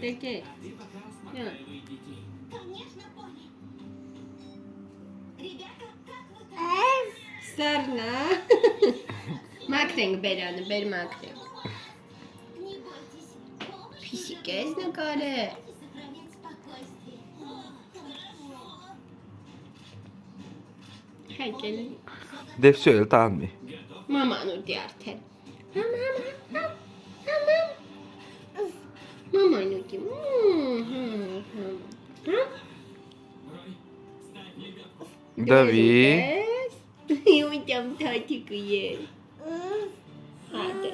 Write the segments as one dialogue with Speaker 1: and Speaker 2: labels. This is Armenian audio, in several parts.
Speaker 1: Եկեք։ Սառնա։ Մաքրենք բերանը, բեր մաքրենք։ Փիսիկ ես նկարը։ Հայկել։
Speaker 2: Դե վсё, էլ տանմի։
Speaker 1: Մաման ուտի արդեն։ Մաման ուտի։
Speaker 2: Դավիթ։
Speaker 1: Ուտեմ թաթիկը ես։ Հատը։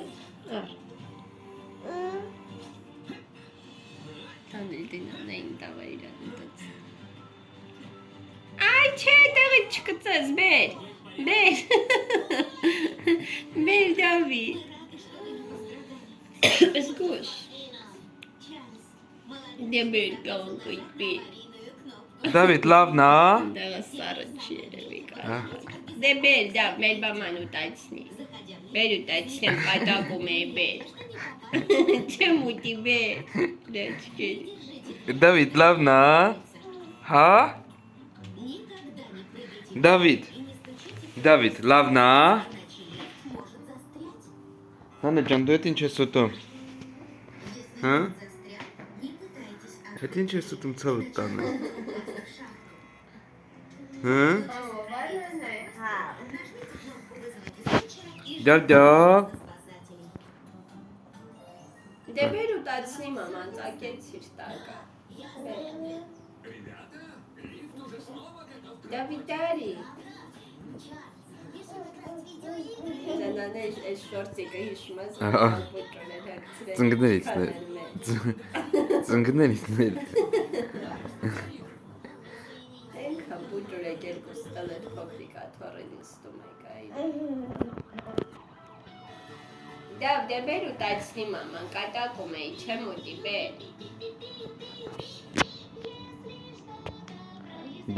Speaker 1: Տանել դինան այն տավայրան ուտած։ Այ չէ, տեղը չկծես, բեր։ Բեր։ Բեր Դավիթ։ Զգուշ։ Դե բեր կողոքույթ բեր։
Speaker 2: Դավիթ, լավն է։
Speaker 1: Դեղը սառը չի երևի կա։ Դե բեր, դա մեր բաման ուտացնի։ Բեր ուտացնեմ, կատակում է բեր։ Չեմ ուտի բեր։ Դա չկեր։
Speaker 2: Դավիթ, լավն է։ Հա։ Դավիթ, լավն է։ Հանա ջան, դու ինչ ես ուտում։ Հա։ Այդ ինչ ես ուտում ցավը տանը։ Հա։ Դա։
Speaker 1: Դե բեր ուտացնի մաման, ծակեցիր տակը։ Դավիթարի։ Ձանանը այս շորտիկը հիշում ես,
Speaker 2: Ծնկներից ներ։ Ծնկներից ներ։
Speaker 1: Ենքա բուջուր է գերգուս տալեր փոքրիկա թորին նստում է կային։ Դե բեր ուտացնի մաման, կատակում էի, չեմ ուտի, բեր։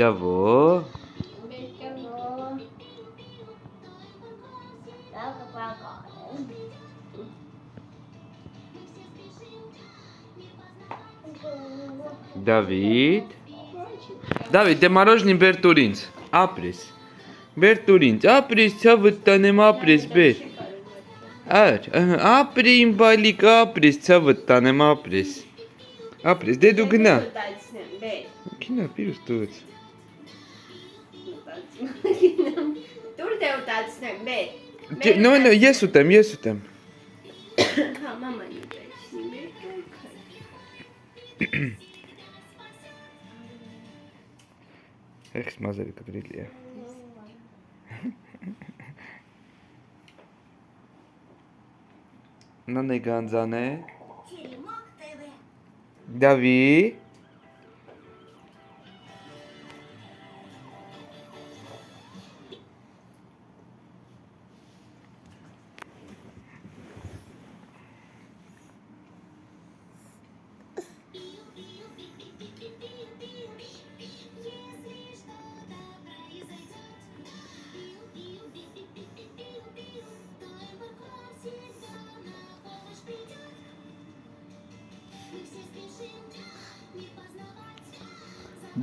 Speaker 2: Դավո։
Speaker 1: Բեր կավո։ Դավը պակար։
Speaker 2: Դավիթ, դե մորոժնին բեր տուր ինձ, ապրես, բեր տուր ինձ, ապրես, ցավը տանեմ, ապրես, բեր, ապրի իմ բալիկ, ապրես, ցավը տանեմ, ապրես, դե դու գնա, գնա, պիրուս տուց,
Speaker 1: Տուր դե ուտացնեմ, բեր,
Speaker 2: նո, ես ուտեմ,
Speaker 1: հա, մաման ուտացնի, բեր կայքար,
Speaker 2: Եղս մազերը կտրիլի է, նան է գանձան է, Դավիթ,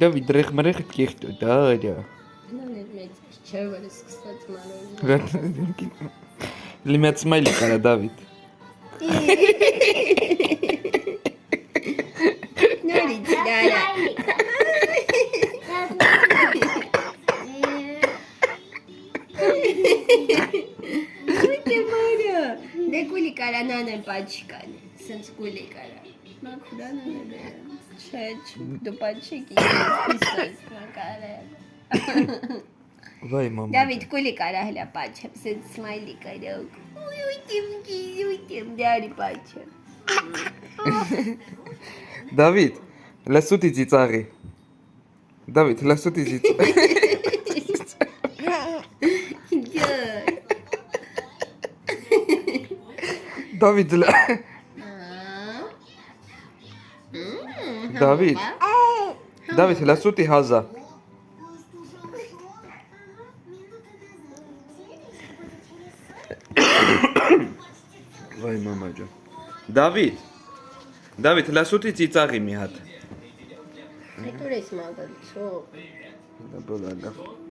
Speaker 2: Դավիթ, մրեխդ կեղտ ու դարյա,
Speaker 1: նան էր մեծ չէ, որ սկսած մարոժն,
Speaker 2: լիմյատ սմայլի կարա Դավիթ,
Speaker 1: նորից դարա, ուտե մարը, դե կուլի կարա նանեն պաչկան, սենց կուլի կարա, մաքուրան է բերան, չէ, դու պաչիկի, պիսոս մակարել,
Speaker 2: վայ մամա,
Speaker 1: Դավիթ կուլի կարա հլա պաչեմ, սենց սմայլի կարա, ուտեմ, դարի պաչեմ,
Speaker 2: Դավիթ, լսուտի ծիծաղի, Դավիթ, լսուտի ծիծաղի, Դավիթ, Դավիթ, լսուտի հազա, վայ մամա ջան, Դավիթ, Դավիթ, լասուտի ծիծաղի մի հատ։
Speaker 1: Այդ ուր ես մագալցով։
Speaker 2: Դա բոլորը լավ։